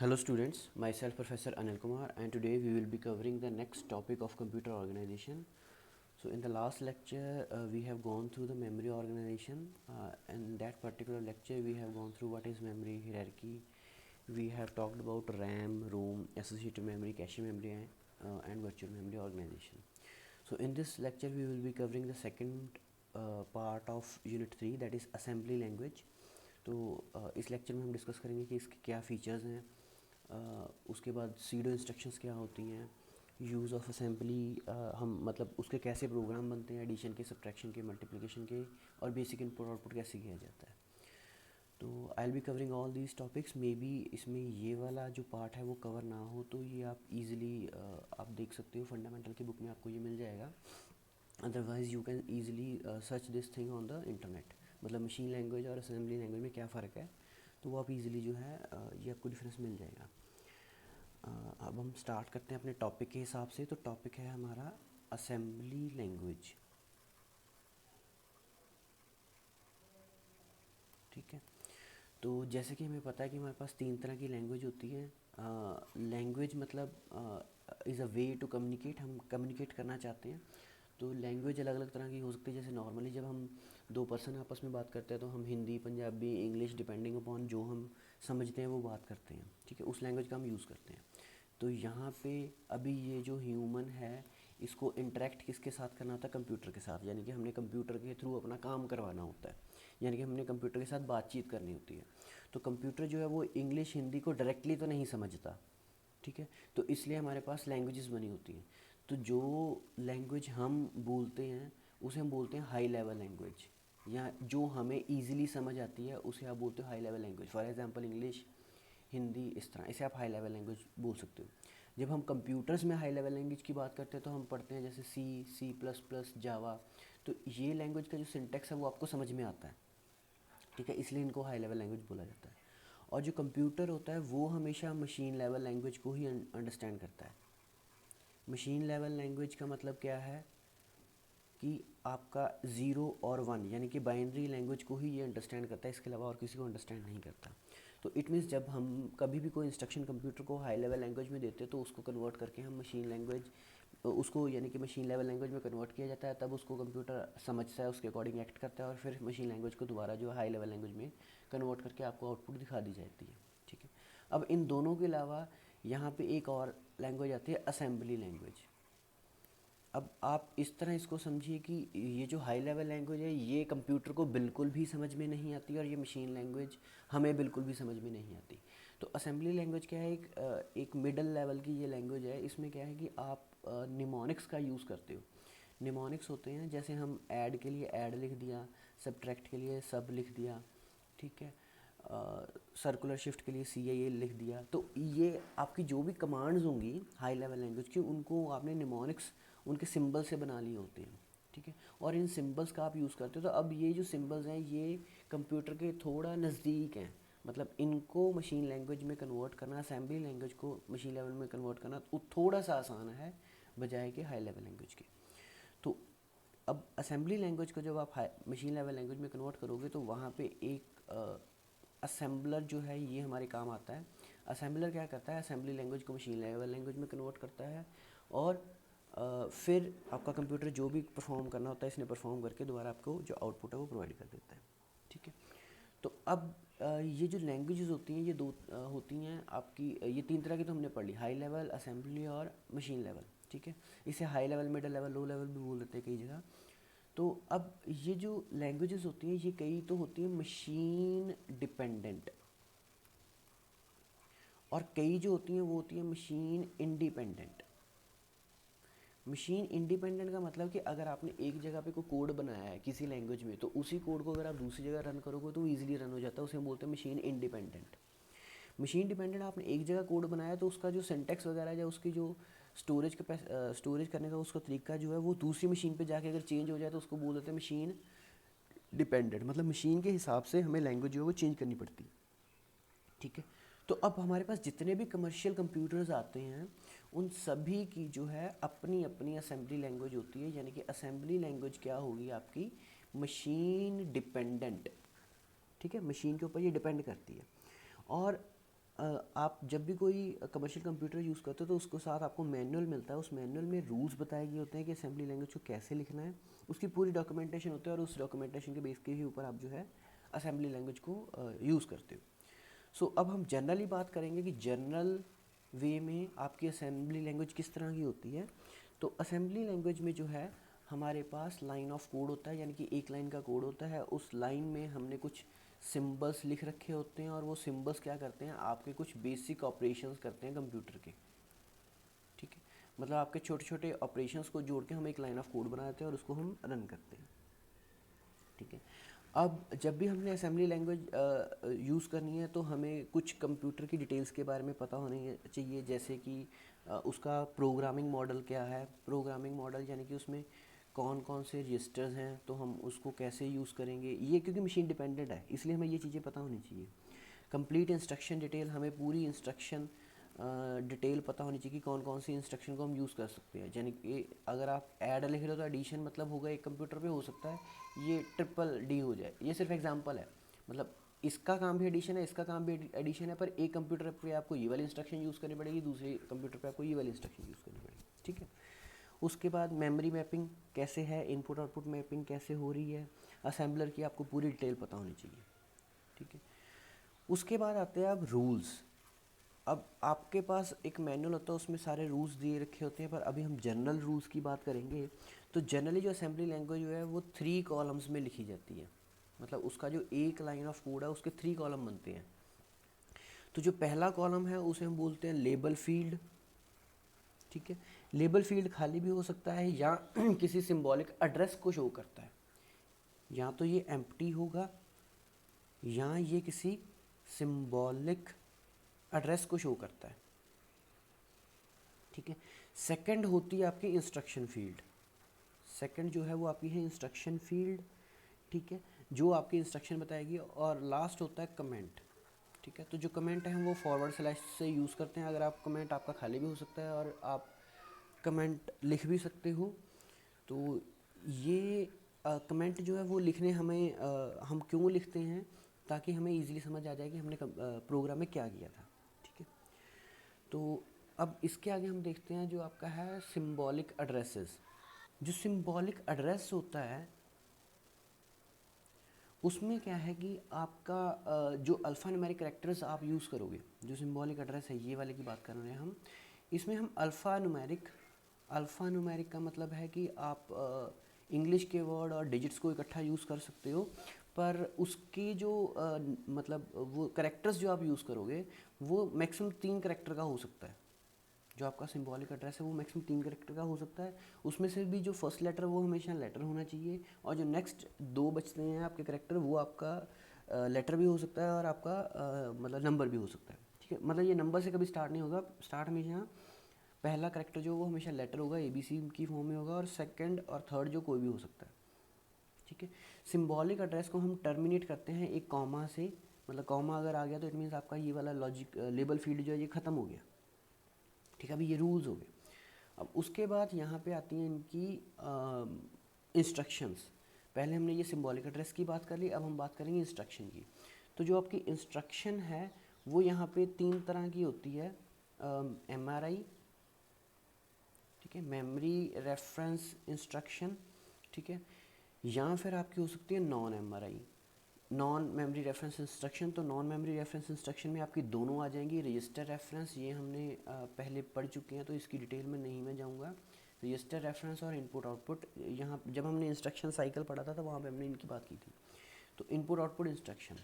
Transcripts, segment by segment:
Hello students, myself Professor Anil Kumar, and today we will be covering the next topic of computer organization. So in the last lecture we have gone through the memory organization. In that particular lecture we have gone through what is memory hierarchy. We have talked about RAM, ROM, associative memory, cache memory, and virtual memory organization. So in this lecture we will be covering the second part of unit 3, that is assembly language. तो इस lecture में हम discuss करेंगे कि इसके क्या features हैं, उसके बाद सीडो इंस्ट्रक्शंस क्या होती हैं, यूज़ ऑफ असेंबली, हम मतलब उसके कैसे प्रोग्राम बनते हैं, एडिशन के, सब्ट्रैक्शन के, मल्टीप्लिकेशन के, और बेसिक इनपुट आउटपुट कैसे किया जाता है. तो I will be covering all these topics. May be इसमें ये वाला जो पार्ट है वो कवर ना हो, तो ये आप इजीली आप देख सकते हो, फंडामेंटल की बुक में आपको ये मिल जाएगा. Otherwise you can easily search this thing on the internet. मतलब मशीन लैंग्वेज और असेंबली लैंग्वेज में क्या फ़र्क है, तो वो आप इजीली जो है ये आपको डिफरेंस मिल जाएगा. अब हम स्टार्ट करते हैं अपने टॉपिक के हिसाब से. तो टॉपिक है हमारा असेंबली लैंग्वेज. ठीक है. तो जैसे कि हमें पता है कि हमारे पास तीन तरह की लैंग्वेज होती है. लैंग्वेज मतलब is a way to communicate, हम कम्युनिकेट करना चाहते हैं. तो लैंग्वेज अलग अलग तरह की हो सकती है. जैसे नॉर्मली जब हम दो पर्सन आपस में बात करते हैं तो हम Hindi, Punjabi, English, depending upon जो हम समझते हैं वो बात करते हैं. ठीक है, उस लैंग्वेज का हम यूज़ करते हैं. तो यहाँ पे अभी ये जो ह्यूमन है, इसको इंटरेक्ट किसके साथ करना होता है? कंप्यूटर के साथ. यानी कि हमने कंप्यूटर के थ्रू अपना काम करवाना होता है, यानी कि हमने कंप्यूटर के साथ बातचीत करनी होती है. तो कंप्यूटर जो है वो इंग्लिश, हिंदी को डायरेक्टली तो नहीं समझता. ठीक है, तो इसलिए हमारे पास लैंग्वेजेस बनी होती हैं. तो जो लैंग्वेज हम बोलते हैं उसे हम बोलते हैं हाई लेवल लैंग्वेज, या जो हमें ईजिली समझ आती है उसे आप बोलते हो high level language. For example English, Hindi, इस तरह इसे आप हाई लेवल लैंग्वेज बोल सकते हो. जब हम कंप्यूटर्स में हाई लेवल लैंग्वेज की बात करते हैं तो हम पढ़ते हैं जैसे सी, सी प्लस प्लस, जावा. तो ये लैंग्वेज का जो सिंटेक्स है वो आपको समझ में आता है. ठीक है, इसलिए इनको हाई लेवल लैंग्वेज बोला जाता है. और जो कंप्यूटर होता है वो हमेशा मशीन लेवल लैंग्वेज को ही अंडरस्टैंड करता है. मशीन लेवल लैंग्वेज का मतलब क्या है कि आपका ज़ीरो और वन, यानी कि बाइनरी लैंग्वेज को ही ये अंडरस्टैंड करता है, इसके अलावा और किसी को अंडरस्टैंड नहीं करता. तो इट मीन्स जब हम कभी भी कोई इंस्ट्रक्शन कंप्यूटर को हाई लेवल लैंग्वेज में देते हैं तो उसको कन्वर्ट करके हम मशीन लैंग्वेज, उसको यानी कि मशीन लेवल लैंग्वेज में कन्वर्ट किया जाता है. तब उसको कंप्यूटर समझता है, उसके अकॉर्डिंग एक्ट करता है, और फिर मशीन लैंग्वेज को दोबारा जो हाई लेवल लैंग्वेज में कन्वर्ट करके आपको आउटपुट दिखा दी जाती है. ठीक है. अब इन दोनों के अलावा यहाँ पे एक और लैंग्वेज आती है, असेंबली लैंग्वेज. अब आप इस तरह इसको समझिए कि ये जो हाई लेवल लैंग्वेज है ये कंप्यूटर को बिल्कुल भी समझ में नहीं आती, और ये मशीन लैंग्वेज हमें बिल्कुल भी समझ में नहीं आती. तो असेंबली लैंग्वेज क्या है? एक मिडल लेवल की ये लैंग्वेज है. इसमें क्या है कि आप निमोनिक्स का यूज़ करते हो. निमोनिक्स होते हैं, जैसे हम ऐड के लिए ऐड लिख दिया, सब्ट्रैक्ट के लिए सब लिख दिया. ठीक है, सर्कुलर शिफ्ट के लिए सी आई एल लिख दिया. तो ये आपकी जो भी कमांड्स होंगी हाई लेवल लैंग्वेज की, उनको आपने निमोनिक्स उनके सिंबल से बना लिए होते हैं. ठीक है, और इन सिंबल्स का आप यूज़ करते हो. तो अब ये जो सिंबल्स हैं ये कंप्यूटर के थोड़ा नज़दीक हैं. मतलब इनको मशीन लैंग्वेज में कन्वर्ट करना, असेंबली लैंग्वेज को मशीन लेवल में कन्वर्ट करना वो थोड़ा सा आसान है बजाय कि हाई लेवल लैंग्वेज के. तो अब असेंबली लैंग्वेज को जब आप मशीन लेवल लैंग्वेज में कन्वर्ट करोगे तो वहाँ पे एक असेंबलर जो है ये हमारे काम आता है. असेंबलर क्या करता है? असेंबली लैंग्वेज को मशीन लेवल लैंग्वेज में कन्वर्ट करता है, और फिर आपका कंप्यूटर जो भी परफॉर्म करना होता है इसने परफॉर्म करके दोबारा आपको जो आउटपुट है वो प्रोवाइड कर देता है. ठीक है. तो अब ये जो लैंग्वेजेस होती हैं ये दो होती हैं आपकी. ये तीन तरह की तो हमने पढ़ ली, हाई लेवल, असेंबली और मशीन लेवल. ठीक है, इसे high level, middle level, low level भी बोल देते हैं कई जगह. तो अब ये जो लैंग्वेजेस होती हैं ये कई तो होती हैं मशीन डिपेंडेंट, और कई जो होती हैं वो होती हैं मशीन इंडिपेंडेंट. मशीन इंडिपेंडेंट का मतलब कि अगर आपने एक जगह पे कोई कोड बनाया है किसी लैंग्वेज में, तो उसी कोड को अगर आप दूसरी जगह रन करोगे तो ईजिली रन हो जाता है, उसे हम बोलते हैं मशीन इंडिपेंडेंट. मशीन डिपेंडेंट आपने एक जगह कोड बनाया तो उसका जो सिंटेक्स वगैरह या उसकी जो स्टोरेज करने का उसका तरीका जो है वो दूसरी मशीन पे जाके अगर चेंज हो जाए तो उसको बोल देते हैं मशीन डिपेंडेंट. मतलब मशीन के हिसाब से हमें लैंग्वेज जो है वो चेंज करनी पड़ती है. ठीक है. तो अब हमारे पास जितने भी कमर्शियल कंप्यूटर्स आते हैं उन सभी की जो है अपनी अपनी असेंबली लैंग्वेज होती है. यानी कि असेंबली लैंग्वेज क्या होगी आपकी? Machine dependent. ठीक है, मशीन के ऊपर ये डिपेंड करती है. और आप जब भी कोई कमर्शियल कंप्यूटर यूज़ करते हो तो उसके साथ आपको मैनुअल मिलता है। उस मैनुअल में रूल्स बताए गए होते हैं कि असेंबली लैंग्वेज को कैसे लिखना है, उसकी पूरी डॉक्यूमेंटेशन होती है और उस डॉक्यूमेंटेशन के बेस के ही ऊपर आप जो है असेंबली लैंग्वेज को यूज़ करते हो। सो अब हम जनरली बात करेंगे कि जनरल वे में आपकी असेंबली लैंग्वेज किस तरह की होती है। तो असेंबली लैंग्वेज में जो है हमारे पास लाइन ऑफ कोड होता है, यानी कि एक लाइन का कोड होता है। उस लाइन में हमने कुछ सिंबल्स लिख रखे होते हैं और वो सिंबल्स क्या करते हैं, आपके कुछ बेसिक ऑपरेशंस करते हैं कंप्यूटर के। ठीक है, मतलब आपके छोटे छोटे ऑपरेशंस को जोड़ के हम एक लाइन ऑफ कोड बनाते हैं और उसको हम रन करते हैं। ठीक है, अब जब भी हमने असेंबली लैंग्वेज यूज़ करनी है तो हमें कुछ कंप्यूटर की डिटेल्स के बारे में पता होनी चाहिए, जैसे कि उसका प्रोग्रामिंग मॉडल क्या है। प्रोग्रामिंग मॉडल यानी कि उसमें कौन कौन से रजिस्टर्स हैं, तो हम उसको कैसे यूज़ करेंगे, ये क्योंकि मशीन डिपेंडेंट है इसलिए हमें ये चीज़ें पता होनी चाहिए। कंप्लीट इंस्ट्रक्शन डिटेल, हमें पूरी इंस्ट्रक्शन डिटेल पता होनी चाहिए कि कौन कौन सी इंस्ट्रक्शन को हम यूज़ कर सकते हैं। यानी कि अगर आप ऐड लिख रहे हो तो एडिशन मतलब होगा एक कंप्यूटर पे, हो सकता है ये ट्रिपल डी हो जाए। ये सिर्फ एग्जांपल है, मतलब इसका काम भी एडिशन है, इसका काम भी एडिशन है, पर एक कंप्यूटर पे आपको ये वाली इंस्ट्रक्शन यूज़ करनी पड़ेगी, दूसरे कंप्यूटर पे आपको ये वाली इंस्ट्रक्शन यूज़ करनी पड़ेगी। ठीक है, उसके बाद मेमोरी मैपिंग कैसे है, इनपुट आउटपुट मैपिंग कैसे हो रही है, असेंबलर की आपको पूरी डिटेल पता होनी चाहिए। ठीक है, उसके बाद आते हैं अब रूल्स। अब आपके पास एक मैनुअल होता है, उसमें सारे रूल्स दिए रखे होते हैं, पर अभी हम जनरल रूल्स की बात करेंगे। तो जनरली जो असेंबली लैंग्वेज जो है वो 3 कॉलम्स में लिखी जाती है, मतलब उसका जो एक लाइन ऑफ कोड है उसके 3 कॉलम बनते हैं। तो जो पहला कॉलम है उसे हम बोलते हैं लेबल फील्ड। ठीक है, लेबल फील्ड खाली भी हो सकता है या किसी सिंबॉलिक एड्रेस को शो करता है, या तो ये एम्प्टी होगा या ये किसी सिंबॉलिक एड्रेस को शो करता है। ठीक है, सेकंड होती है आपकी इंस्ट्रक्शन फील्ड। सेकंड जो है वो आपकी है इंस्ट्रक्शन फील्ड। ठीक है, जो आपकी इंस्ट्रक्शन बताएगी। और लास्ट होता है कमेंट। ठीक है, तो जो कमेंट है हम वो फॉरवर्ड स्लैश से यूज़ करते हैं। अगर आप कमेंट आपका खाली भी हो सकता है और आप कमेंट लिख भी सकते हो। तो ये कमेंट जो है वो लिखने हमें हम क्यों लिखते हैं, ताकि हमें इजीली समझ आ जाए कि हमने प्रोग्राम में क्या किया था। ठीक है, तो अब इसके आगे हम देखते हैं जो आपका है सिंबॉलिक एड्रेसेस। जो सिंबॉलिक एड्रेस होता है उसमें क्या है कि आपका जो अल्फ़ा न्यूमेरिक कैरेक्टर्स आप यूज़ करोगे, जो सिंबॉलिक एड्रेस है ये वाले की बात कर रहे हैं हम, इसमें हम अल्फ़ा न्यूमेरिक का मतलब है कि आप इंग्लिश के वर्ड और डिजिट्स को इकट्ठा यूज़ कर सकते हो, पर उसके जो मतलब वो कैरेक्टर्स जो आप यूज़ करोगे वो मैक्सिमम 3 कैरेक्टर का हो सकता है। जो आपका सिंबॉलिक एड्रेस है वो मैक्सिमम 3 कैरेक्टर का हो सकता है। उसमें से भी जो फर्स्ट लेटर वो हमेशा लेटर होना चाहिए, और जो नेक्स्ट 2 बचते हैं आपके कैरेक्टर वो आपका लेटर भी हो सकता है और आपका मतलब नंबर भी हो सकता है। ठीक है, मतलब ये नंबर से कभी स्टार्ट नहीं होगा, स्टार्ट हमेशा पहला कैरेक्टर जो वो हमेशा लेटर होगा, ABC की फॉर्म में होगा, और सेकंड और थर्ड जो कोई भी हो सकता है। ठीक है, सिंबॉलिक एड्रेस को हम टर्मिनेट करते हैं एक कॉमा से, मतलब कॉमा अगर आ गया तो इट मीन्स आपका ये वाला लॉजिक लेबल फील्ड जो है ये ख़त्म हो गया। ठीक है, अभी ये रूल्स हो गए। अब उसके बाद यहाँ पे आती हैं इनकी इंस्ट्रक्शंस। पहले हमने ये सिंबॉलिक एड्रेस की बात कर ली, अब हम बात करेंगे इंस्ट्रक्शन की। तो जो आपकी इंस्ट्रक्शन है वो यहाँ पे 3 तरह की होती है। MRI, ठीक है, मेमोरी रेफरेंस इंस्ट्रक्शन, ठीक है, या फिर आपकी हो सकती है non-MRI, non memory reference instruction. तो नॉन मेमोरी रेफरेंस इंस्ट्रक्शन में आपकी दोनों आ जाएंगी। रजिस्टर रेफरेंस ये हमने पहले पढ़ चुके हैं तो इसकी डिटेल में नहीं मैं जाऊंगा। रजिस्टर रेफरेंस और इनपुट आउटपुट, यहाँ जब हमने इंस्ट्रक्शन साइकिल पढ़ा था तो वहाँ पे हमने इनकी बात की थी। तो इनपुट आउटपुट इंस्ट्रक्शन,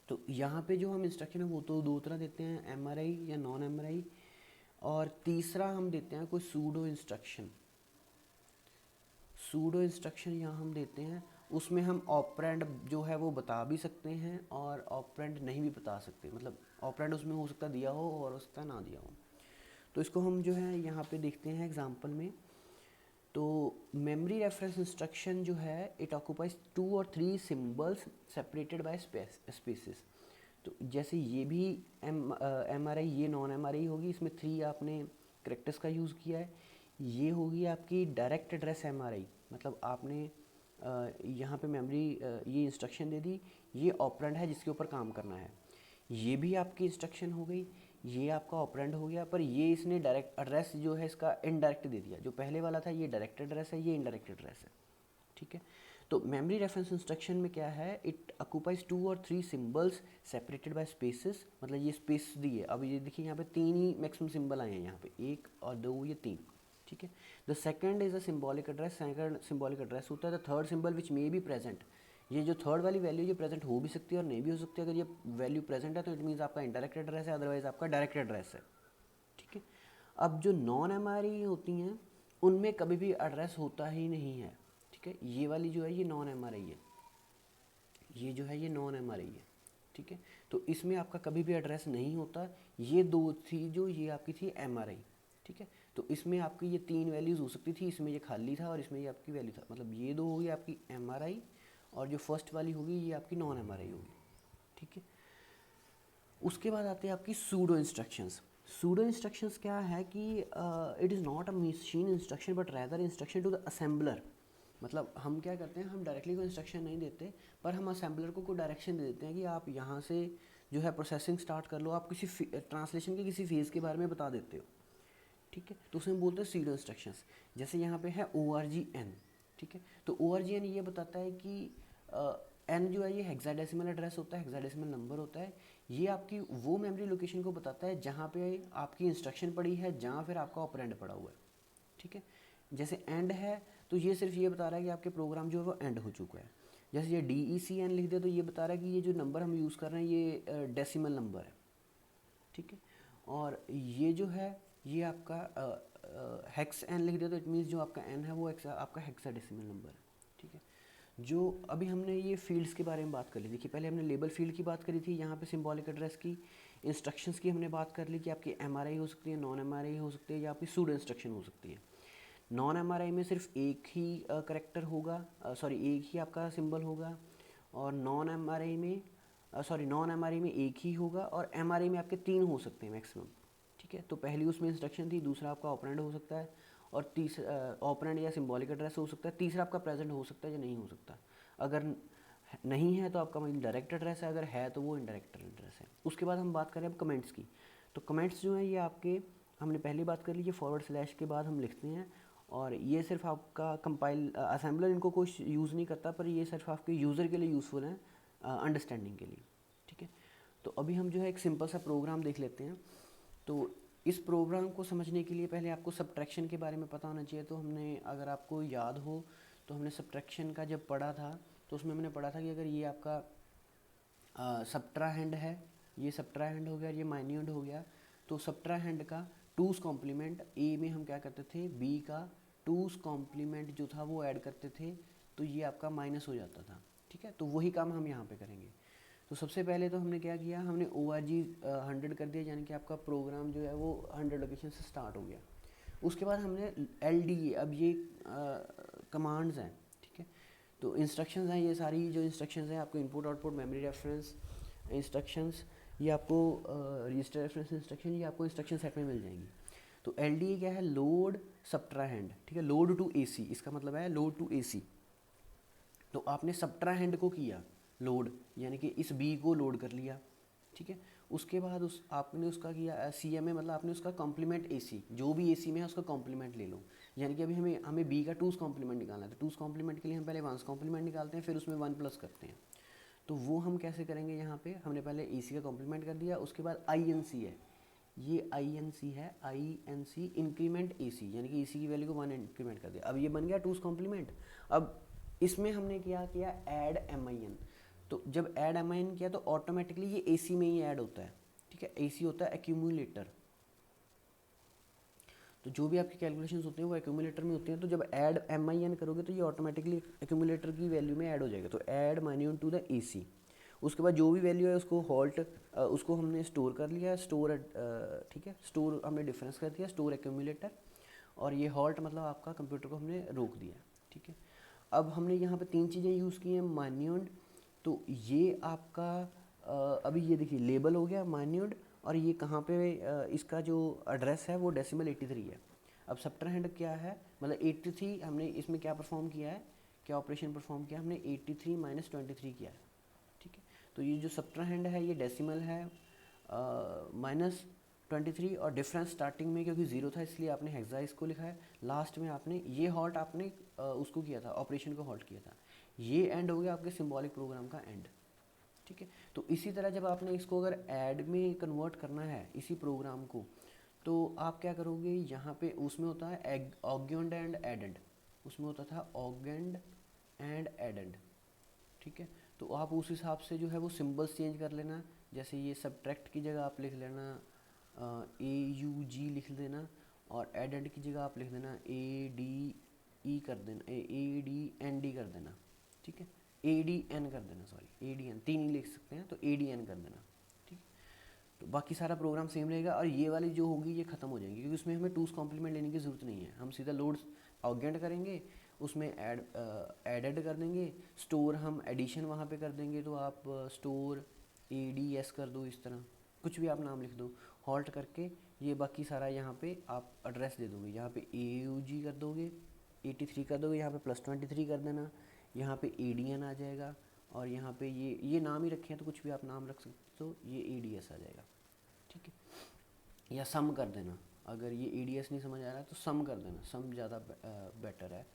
तो यहाँ पे जो हम इंस्ट्रक्शन है वो तो 2 तरह देते हैं, MRI या non-MRI, और तीसरा हम देते हैं कोई सूडो इंस्ट्रक्शन। सूडो इंस्ट्रक्शन यहाँ हम देते हैं, उसमें हम ऑपरेंड जो है वो बता भी सकते हैं और ऑपरेंड नहीं भी बता सकते, मतलब ऑपरेंड उसमें हो सकता दिया हो और हो सकता ना दिया हो। तो इसको हम जो है यहाँ पे देखते हैं एग्जांपल में। तो मेमोरी रेफरेंस इंस्ट्रक्शन जो है इट ऑक्यूपाइज 2 और 3 सिंबल्स सेपरेटेड बाय स्पेसेस। तो जैसे ये भी MRI, ये non-MRI होगी, इसमें 3 आपने करेक्टर्स का यूज़ किया है। ये होगी आपकी डायरेक्ट एड्रेस MRI, मतलब आपने यहाँ पे मेमोरी ये इंस्ट्रक्शन दे दी, ये ऑपरेंड है जिसके ऊपर काम करना है। ये भी आपकी इंस्ट्रक्शन हो गई, ये आपका ऑपरेंड हो गया, पर ये इसने डायरेक्ट एड्रेस जो है इसका इनडायरेक्ट दे दिया। जो पहले वाला था ये डायरेक्ट एड्रेस है, ये इनडायरेक्ट एड्रेस है, ठीक है। तो मेमोरी रेफरेंस इंस्ट्रक्शन में क्या है, इट ऑक्यूपाइज 2 और 3 सिंबल्स सेपरेटेड बाय स्पेसेस, मतलब ये स्पेस दी है। अब ये देखिए यहाँ पे 3 ही मैक्सिमम सिंबल आए हैं, यहाँ पे 1 और 2, ये 3, ठीक है। The second is a symbolic address, second symbolic address होता है। The third symbol which may be present, ये जो थर्ड वाली वैल्यू ये प्रेजेंट हो भी सकती है और नहीं भी हो सकती है। अगर ये वैल्यू प्रेजेंट है तो इट मीन्स आपका इनडायरेक्ट एड्रेस है, अदरवाइज आपका डायरेक्ट एड्रेस है, ठीक है। अब जो नॉन एमआरआई होती हैं उनमें कभी भी एड्रेस होता ही नहीं है, ठीक है। ये वाली जो है ये नॉन एमआरआई है, ये जो है ये नॉन एमआरआई है, ठीक है। तो इसमें आपका कभी भी एड्रेस नहीं होता। ये दो थी जो, ये आपकी थी एमआरआई, ठीक है। तो इसमें आपकी ये 3 वैल्यूज़ हो सकती थी, इसमें ये खाली था और इसमें ये आपकी वैल्यू था, मतलब ये दो होगी आपकी एमआरआई और जो फर्स्ट वाली होगी ये आपकी नॉन एमआरआई होगी, ठीक है। उसके बाद आते हैं आपकी सूडो इंस्ट्रक्शंस। सूडो इंस्ट्रक्शंस क्या है कि it is not a machine instruction but rather instruction to the assembler. मतलब हम क्या करते हैं, हम डायरेक्टली कोई इंस्ट्रक्शन नहीं देते, पर हम असेंबलर को कोई डायरेक्शन दे देते हैं कि आप यहाँ से जो है प्रोसेसिंग स्टार्ट कर लो, आप किसी ट्रांसलेशन के किसी फेज़ के बारे में बता देते हो, ठीक है। तो उसे हम बोलते हैं सीडो इंस्ट्रक्शंस। जैसे यहाँ पे है ORGN, ठीक है। तो ORGN ये बताता है कि एन जो है ये हेक्साडेसिमल एड्रेस होता है, हेक्साडेसिमल नंबर होता है। ये आपकी वो मेमोरी लोकेशन को बताता है जहाँ पे आपकी इंस्ट्रक्शन पड़ी है, जहाँ फिर आपका ऑपरेंड पड़ा हुआ है, ठीक है। जैसे एंड है तो ये सिर्फ ये बता रहा है कि आपके प्रोग्राम जो है वो एंड हो चुका है। जैसे ये DECN लिख दे तो ये बता रहा है कि ये जो नंबर हम यूज़ कर रहे हैं ये डेसिमल नंबर है, ठीक है। और ये जो है ये आपका हेक्स एन लिख दिया तो इट मीन्स जो आपका एन है वो आपका हेक्साडेसिमल नंबर है, ठीक है। जो अभी हमने ये फील्ड्स के बारे में बात कर ली, देखिए पहले हमने लेबल फील्ड की बात करी थी, यहाँ पे सिंबॉलिक एड्रेस की, इंस्ट्रक्शंस की हमने बात कर ली कि आपकी एमआरआई हो सकती है, नॉन एमआरआई हो सकती है, या आपकी सूडो इंस्ट्रक्शन हो सकती है। नॉन एमआरआई में सिर्फ एक ही करेक्टर होगा, सॉरी एक ही आपका सिंबल होगा, और नॉन एमआरआई में एक ही होगा, और एमआरआई में आपके 3 हो सकते हैं मैक्सिमम, ठीक है। तो पहली उसमें इंस्ट्रक्शन थी, दूसरा आपका ऑपरेंड हो सकता है, और तीसरा ऑपरेंड या सिंबॉलिक एड्रेस हो सकता है, तीसरा आपका प्रेजेंट हो सकता है या नहीं हो सकता। अगर नहीं है तो आपका मतलब डायरेक्ट एड्रेस है, अगर है तो वो इनडायरेक्ट एड्रेस है। उसके बाद हम बात करें अब कमेंट्स की। तो कमेंट्स जो हैं ये आपके, हमने पहली बात कर ली, ये फॉरवर्ड स्लैश के बाद हम लिखते हैं, और ये सिर्फ आपका कंपाइल असेंबलर इनको कुछ यूज़ नहीं करता, पर ये सिर्फ आपके यूज़र के लिए यूज़फुल हैं अंडरस्टैंडिंग के लिए, ठीक है। तो अभी हम जो है एक सिंपल सा प्रोग्राम देख लेते हैं। तो इस प्रोग्राम को समझने के लिए पहले आपको सब्ट्रैक्शन के बारे में पता होना चाहिए। तो हमने, अगर आपको याद हो तो हमने सब्ट्रैक्शन का जब पढ़ा था तो उसमें हमने पढ़ा था कि अगर ये आपका सब्ट्राहैंड है, ये सब्ट्राहैंड हो गया, ये माइन्यूंड हो गया, तो सब्ट्राहैंड का टूस कॉम्प्लीमेंट ए में हम क्या करते थे, बी का टूस कॉम्प्लीमेंट जो था वो ऐड करते थे, तो ये आपका माइनस हो जाता था, ठीक है। तो वही काम हम यहाँ पे करेंगे। तो सबसे पहले तो हमने क्या किया, हमने ORG 100 कर दिया, यानी कि आपका प्रोग्राम जो है वो 100 लोकेशन से स्टार्ट हो गया। उसके बाद हमने LDA, अब ये कमांड्स हैं, ठीक है। तो इंस्ट्रक्शंस हैं, ये सारी जो इंस्ट्रक्शंस हैं आपको input output memory reference instructions, ये आपको रजिस्टर रेफरेंस इंस्ट्रक्शन, ये आपको इंस्ट्रक्शन सेट में मिल जाएंगी। तो LDA क्या है, लोड सब्ट्राहैंड, ठीक है, लोड टू AC, इसका मतलब है लोड टू AC। तो आपने सब्ट्राहैंड को किया लोड, यानी कि इस बी को लोड कर लिया, ठीक है। उसके बाद उस आपने उसका किया CMA, मतलब आपने उसका कॉम्प्लीमेंट AC, जो भी AC में है उसका कॉम्प्लीमेंट ले लो। यानी कि अभी हमें बी का टूस कॉम्प्लीमेंट निकालना है, तो टूस कॉम्प्लीमेंट के लिए हम पहले वंस कॉम्प्लीमेंट निकालते हैं, फिर उसमें 1 प्लस करते हैं। तो वो हम कैसे करेंगे, यहाँ पे हमने पहले AC का कॉम्प्लीमेंट कर दिया, उसके बाद INC है, ये INC है, INC इंक्रीमेंट AC, यानी कि AC की वैल्यू को 1 इंक्रीमेंट कर दिया। अब ये बन गया टूस कॉम्प्लीमेंट। अब इसमें हमने क्या किया, ऐड MIN। तो जब ऐड MIN किया तो ऑटोमेटिकली ये AC में ही ऐड होता है, ठीक है। AC होता है एक्यूमुलेटर, तो जो भी आपकी कैलकुलेशंस होते हैं वो एक्यूमुलेटर में होते हैं। तो जब ऐड MIN करोगे तो ये ऑटोमेटिकली एक्यूमुलेटर की वैल्यू में ऐड हो जाएगा। तो add minute to the AC। उसके बाद जो भी वैल्यू है उसको हॉल्ट, उसको हमने स्टोर कर लिया, स्टोर, ठीक है, स्टोर हमने डिफरेंस कर दिया, स्टोर एक्यूमुलेटर, और ये हॉल्ट मतलब आपका कंप्यूटर को हमने रोक दिया, ठीक है। अब हमने यहाँ पे 3 चीज़ें यूज़ की हैं, माइन्यूट, तो ये आपका अभी ये देखिए लेबल हो गया माइन्यूट, और ये कहाँ पे इसका जो एड्रेस है वो डेसिमल 83 है। अब सब्ट्राहैंड क्या है, मतलब 83, हमने इसमें क्या परफॉर्म किया है, क्या ऑपरेशन परफॉर्म किया, हमने 83 - 23 किया है, ठीक है। तो तो ये जो सब्ट्राहैंड है ये डेसिमल है -23, और डिफरेंस स्टार्टिंग में क्योंकि ज़ीरो था इसलिए आपने हेक्सा इसको लिखा है, लास्ट में आपने ये हॉल्ट आपने उसको किया था, ऑपरेशन को हॉल्ट किया था। ये एंड हो गया आपके सिंबॉलिक प्रोग्राम का एंड। ठीक है, तो इसी तरह जब आपने इसको अगर ऐड में कन्वर्ट करना है इसी प्रोग्राम को, तो आप क्या करोगे, यहाँ पे उसमें होता है ऑगेंड एंड एडेंड, उसमें होता था ऑगेंड एंड एडेंड। ठीक है, तो आप उस हिसाब से जो है वो सिंबल्स चेंज कर लेना। जैसे ये सब्ट्रैक्ट की जगह आप लिख लेना AUG लिख देना, और एडेंड की जगह आप लिख देना ADE कर देना, ADND कर देना। ठीक है, ADN कर देना, सॉरी ADN, 3 ही लिख सकते हैं तो ADN कर देना। ठीक, तो बाकी सारा प्रोग्राम सेम रहेगा, और ये वाली जो होगी ये ख़त्म हो जाएगी क्योंकि उसमें हमें टूस कॉम्प्लीमेंट लेने की ज़रूरत नहीं है। हम सीधा लोड्स ऑगेंट करेंगे, उसमें एडेड कर देंगे, स्टोर हम एडिशन वहाँ पे कर देंगे, तो आप स्टोर ADS कर दो, इस तरह कुछ भी आप नाम लिख दो, हॉल्ट करके ये बाकी सारा यहाँ पे आप एड्रेस दे दोगे, यहाँ पे AUG कर दोगे, 83 कर दोगे, यहाँ पे +23 कर देना, यहाँ पे ADN आ जाएगा, और यहाँ पे ये नाम ही रखे हैं तो कुछ भी आप नाम रख सकते हो, तो ये ADS आ जाएगा। ठीक है, या सम कर देना, अगर ये ADS नहीं समझ आ रहा है तो सम कर देना, सम ज़्यादा बेटर है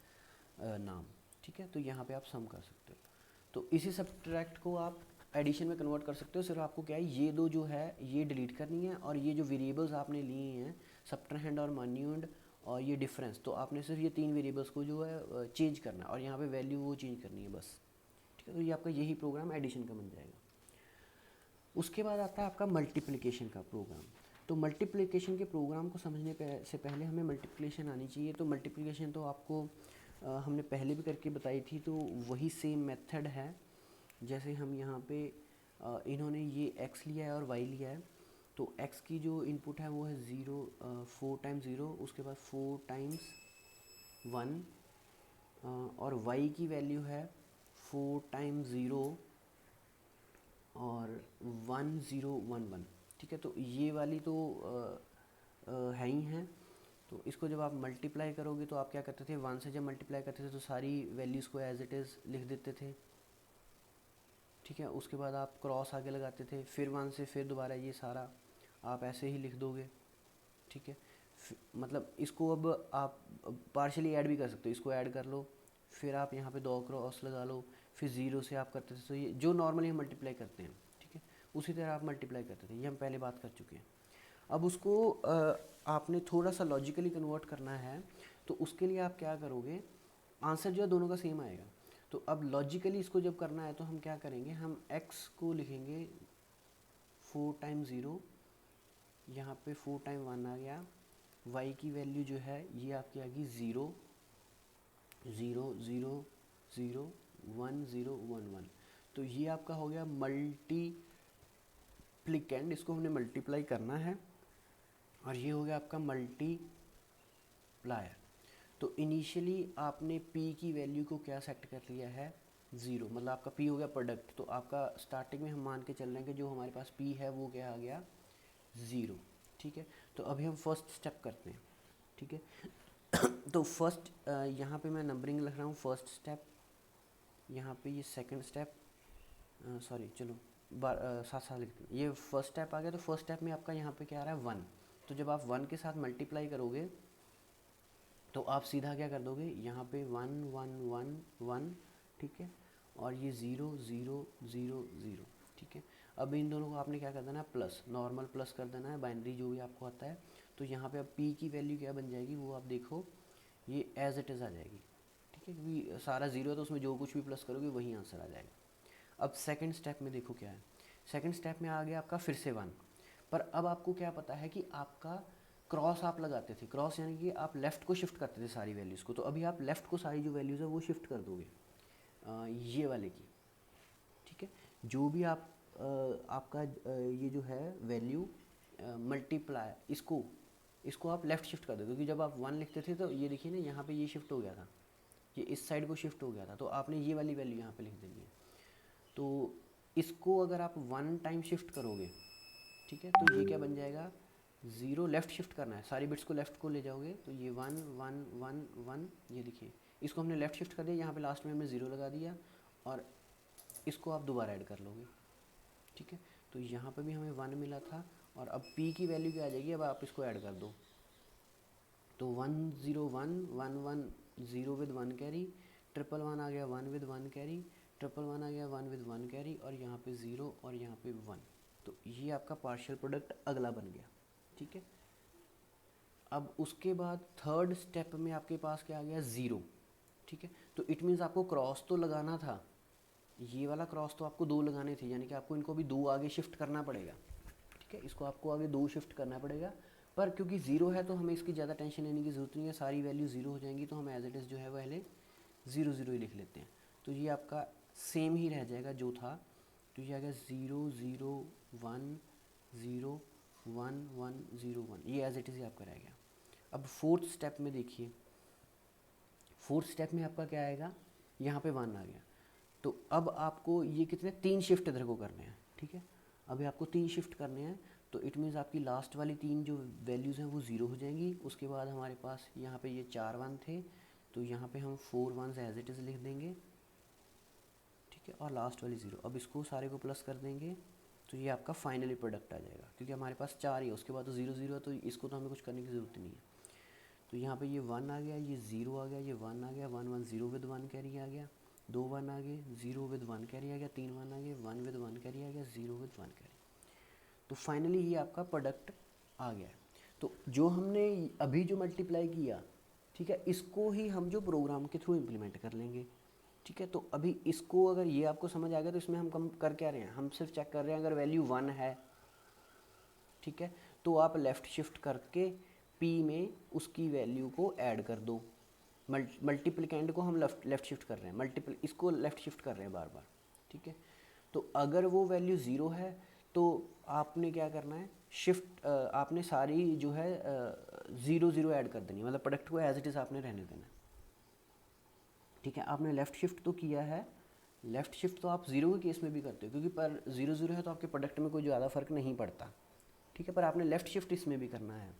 नाम। ठीक है, तो यहाँ पे आप सम कर सकते हो। तो इसी सब्ट्रैक्ट को आप एडिशन में कन्वर्ट कर सकते हो। सिर्फ आपको क्या है, ये दो जो है ये डिलीट करनी है, और ये जो वेरिएबल्स आपने लिए हैं सब्ट्राहैंड और मान्यूएंड और ये डिफरेंस, तो आपने सिर्फ ये 3 वेरिएबल्स को जो है चेंज करना है, और यहाँ पे वैल्यू वो चेंज करनी है बस। ठीक है, तो ये आपका यही प्रोग्राम एडिशन का बन जाएगा। उसके बाद आता है आपका मल्टीप्लिकेशन का प्रोग्राम। तो मल्टीप्लिकेशन के प्रोग्राम को समझने से पहले हमें मल्टीप्लिकेशन आनी चाहिए। तो मल्टीप्लिकेशन तो आपको हमने पहले भी करके बताई थी, तो वही सेम मेथड है। जैसे हम यहाँ पे इन्होंने ये x लिया है और y लिया है, तो x की जो इनपुट है वो है 0, 4 टाइम्स 0, उसके बाद 4 टाइम्स 1, और y की वैल्यू है 4 टाइम्स 0 और 1011। ठीक है, तो ये वाली तो है ही हैं। तो इसको जब आप मल्टीप्लाई करोगे तो आप क्या करते थे, 1 से जब मल्टीप्लाई करते थे तो सारी वैल्यूज़ को एज इट इज़ लिख देते थे। ठीक है, उसके बाद आप क्रॉस आगे लगाते थे, फिर 1 से फिर दोबारा ये सारा आप ऐसे ही लिख दोगे। ठीक है, मतलब इसको अब आप पार्शली ऐड भी कर सकते हो, इसको ऐड कर लो, फिर आप यहाँ पे 2 क्रॉस लगा लो, फिर 0 से आप करते थे, तो ये जो नॉर्मली हम मल्टीप्लाई करते हैं, ठीक है, उसी तरह आप मल्टीप्लाई करते थे, ये हम पहले बात कर चुके हैं। अब उसको आपने थोड़ा सा लॉजिकली कन्वर्ट करना है, तो उसके लिए आप क्या करोगे, आंसर जो है दोनों का सेम आएगा। तो अब लॉजिकली इसको जब करना है तो हम क्या करेंगे, हम x को लिखेंगे 4 टाइम्स 0, यहाँ पे 4 टाइम 1 आ गया, y की वैल्यू जो है ये आपकी आ गई 0 0 0 0 1 0 1 1। तो ये आपका हो गया मल्टीप्लिकेंड, इसको हमने मल्टीप्लाई करना है, और ये हो गया आपका मल्टीप्लायर। तो इनिशियली आपने p की वैल्यू को क्या सेट कर लिया है, 0, मतलब आपका p हो गया प्रोडक्ट। तो आपका स्टार्टिंग में हम मान के चल रहे हैं कि जो हमारे पास p है वो क्या आ गया, 0। ठीक है, तो अभी हम फर्स्ट स्टेप करते हैं। ठीक है, तो फर्स्ट यहाँ पे मैं नंबरिंग लिख रहा हूँ, फर्स्ट स्टेप, यहाँ पे ये सेकंड स्टेप, सॉरी चलो साथ साथ लिखते हैं। ये फर्स्ट स्टेप आ गया, तो फर्स्ट स्टेप में आपका यहाँ पे क्या आ रहा है, 1। तो जब आप 1 के साथ मल्टीप्लाई करोगे तो आप सीधा क्या कर दोगे, यहाँ पे 1 1 1 1, ठीक है, और ये 0 0 0 0। ठीक है, अब इन दोनों को आपने क्या कर देना है, प्लस, नॉर्मल प्लस कर देना है, बाइनरी जो भी आपको आता है। तो यहाँ पे अब p की वैल्यू क्या बन जाएगी, वो आप देखो, ये एज इट इज़ आ जाएगी। ठीक है, क्योंकि सारा 0 है तो उसमें जो कुछ भी प्लस करोगे वही आंसर आ जाएगा। अब सेकंड स्टेप में देखो क्या है, सेकंड स्टेप में आ गया आपका फिर से 1, पर अब आपको क्या पता है कि आपका क्रॉस आप लगाते थे, क्रॉस यानी कि आप लेफ़्ट को शिफ्ट करते थे सारी वैल्यूज़ को, तो अभी आप लेफ़्ट को सारी जो वैल्यूज़ है वो शिफ्ट कर दोगे ये वाले की। ठीक है, जो भी आप आपका ये जो है वैल्यू मल्टीप्लाई, इसको आप लेफ़्ट शिफ्ट कर दोगे, क्योंकि जब आप 1 लिखते थे तो ये देखिए ना, यहाँ पे ये शिफ्ट हो गया था, ये इस साइड को शिफ्ट हो गया था, तो आपने ये वाली वैल्यू यहाँ पे लिख देनी है। तो इसको अगर आप 1 टाइम शिफ्ट करोगे, ठीक है, तो ये क्या बन जाएगा, 0, लेफ़्ट शिफ्ट करना है, सारी बिट्स को लेफ़्ट को ले जाओगे, तो ये 1 1 1 1, ये देखिए इसको हमने लेफ़्ट शिफ्ट कर दिया, यहाँ पे लास्ट में हमने 0 लगा दिया, और इसको आप दोबारा ऐड कर लोगे। ठीक है। तो यहाँ पे भी हमें 1 मिला था, और अब p की वैल्यू क्या आ जाएगी, अब आप इसको ऐड कर दो, तो 1 0 1 1 1 0 विद 1 कैरी, 1 1 आ गया 1 विद 1 कैरी, 1 1 आ गया 1 विद 1 कैरी, और यहाँ पे 0 और यहाँ पे 1। तो ये आपका पार्शियल प्रोडक्ट अगला बन गया, ठीक है। अब उसके बाद थर्ड स्टेप में आपके पास क्या आ गया, 0, ठीक है। तो इट मीन्स आपको क्रॉस तो लगाना था, ये वाला क्रॉस तो आपको 2 लगाने थे, यानी कि आपको इनको भी 2 आगे शिफ्ट करना पड़ेगा, ठीक है। इसको आपको आगे 2 शिफ्ट करना पड़ेगा, पर क्योंकि 0 है तो हमें इसकी ज़्यादा टेंशन लेने की ज़रूरत नहीं है, सारी वैल्यू 0 हो जाएंगी, तो हम एज इट इज़ जो है पहले 0 0 ही लिख लेते हैं। तो ये आपका सेम ही रह जाएगा जो था, तो ये आ गया 0 0 1 0 1 1 0 1, ये एज इट इज़ ही आपका रह गया। अब फोर्थ स्टेप में देखिए, फोर्थ स्टेप में आपका क्या आएगा, यहाँ पे 1 आ गया, तो अब आपको ये कितने 3 शिफ्ट इधर को करने हैं, ठीक है। अभी आपको 3 शिफ्ट करने हैं, तो इट मीन्स आपकी लास्ट वाली 3 जो वैल्यूज़ हैं वो 0 हो जाएंगी। उसके बाद हमारे पास यहाँ पे ये 4 1 थे, तो यहाँ पे हम 4 1 एज इट इज़ लिख देंगे, ठीक है, और लास्ट वाली 0। अब इसको सारे को प्लस कर देंगे, तो ये आपका फाइनली प्रोडक्ट आ जाएगा, क्योंकि हमारे पास 4 ही है, उसके बाद तो 0 0 है, तो इसको तो हमें कुछ करने की ज़रूरत नहीं है। तो यहाँ पे ये 1 आ गया, ये 0 आ गया, ये 1 आ गया, 1 1 0 विद 1 कैरी आ गया, 2 1 आ गए, 0 विद 1 कैरी आ गया, 3 1 आ गए, 1 विद 1 कैरी आ गया, 0 विद 1 कैरी। तो फाइनली ये आपका प्रोडक्ट आ गया है। तो जो हमने अभी जो मल्टीप्लाई किया, ठीक है, इसको ही हम जो प्रोग्राम के थ्रू इम्प्लीमेंट कर लेंगे, ठीक है। तो अभी इसको अगर ये आपको समझ आ गया, तो इसमें हम कम कर क्या रहे हैं, हम सिर्फ चेक कर रहे हैं अगर वैल्यू 1 है, ठीक है, तो आप लेफ़्ट शिफ्ट करके p में उसकी वैल्यू को ऐड कर दो। मल्टीप्लिकेंड को हम लेफ़्ट शिफ्ट कर रहे हैं, इसको लेफ़्ट शिफ्ट कर रहे हैं बार बार, ठीक है। तो अगर वो वैल्यू 0 है तो आपने क्या करना है, शिफ्ट आपने सारी जो है 0 0 ऐड कर देनी है, मतलब प्रोडक्ट को एज इट इज़ आपने रहने देना है, ठीक है। आपने लेफ़्ट शिफ्ट तो किया है, लेफ़्ट शिफ्ट तो आप 0 के केस में भी करते हो, क्योंकि पर 0 0 है तो आपके प्रोडक्ट में कोई ज़्यादा फ़र्क नहीं पड़ता, ठीक है। पर आपने लेफ़्ट शिफ्ट इसमें भी करना है,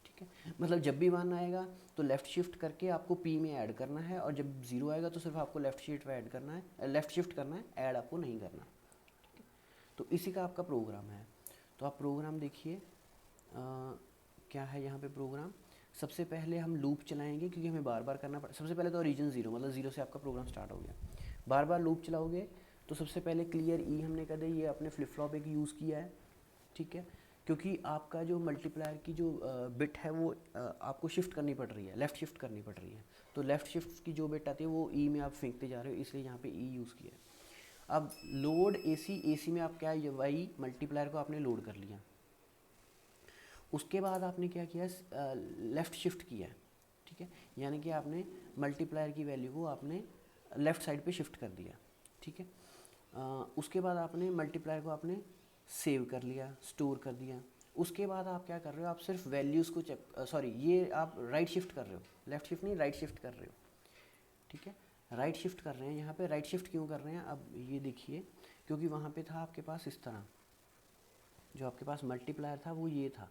ठीक है। मतलब जब भी 1 आएगा तो लेफ़्ट शिफ्ट करके आपको p में ऐड करना है, और जब 0 आएगा तो सिर्फ आपको लेफ़्ट शिफ्ट ऐड करना है, लेफ़्ट शिफ्ट करना है, ऐड आपको नहीं करना, ठीक है। तो इसी का आपका प्रोग्राम है। तो आप प्रोग्राम देखिए, क्या है यहाँ पे प्रोग्राम। सबसे पहले हम लूप चलाएंगे, क्योंकि हमें बार बार करना पड़ा। सबसे पहले तो ओरिजिन 0, मतलब 0 से आपका प्रोग्राम स्टार्ट हो गया, बार बार लूप चलाओगे। तो सबसे पहले क्लियर ई हमने कर दिया, ये आपने फ्लिप फ्लॉप एक यूज़ किया है, ठीक है, क्योंकि आपका जो मल्टीप्लायर की जो बिट है वो आपको शिफ्ट करनी पड़ रही है, लेफ़्ट शिफ्ट करनी पड़ रही है। तो लेफ़्ट शिफ्ट की जो बिट आती है वो ई में आप फेंकते जा रहे हो, इसलिए यहाँ पे ई यूज़ किया है। अब लोड एसी में आप क्या, वाई मल्टीप्लायर को आपने लोड कर लिया। उसके बाद आपने क्या किया, लेफ़्ट शिफ्ट किया, ठीक है, यानी कि आपने मल्टीप्लायर की वैल्यू को आपने लेफ़्ट साइड पे शिफ्ट कर दिया, ठीक है। उसके बाद आपने मल्टीप्लायर को आपने सेव कर लिया, स्टोर कर दिया। उसके बाद आप क्या कर रहे हो, आप सिर्फ वैल्यूज़ को चेक, सॉरी, ये आप राइट शिफ्ट कर रहे हो, लेफ़्ट शिफ्ट नहीं, राइट शिफ्ट कर रहे हो, ठीक है। राइट शिफ्ट कर रहे हैं, यहाँ पे राइट शिफ्ट क्यों कर रहे हैं, अब ये देखिए, क्योंकि वहाँ पे था आपके पास इस तरह, जो आपके पास मल्टीप्लायर था वो ये था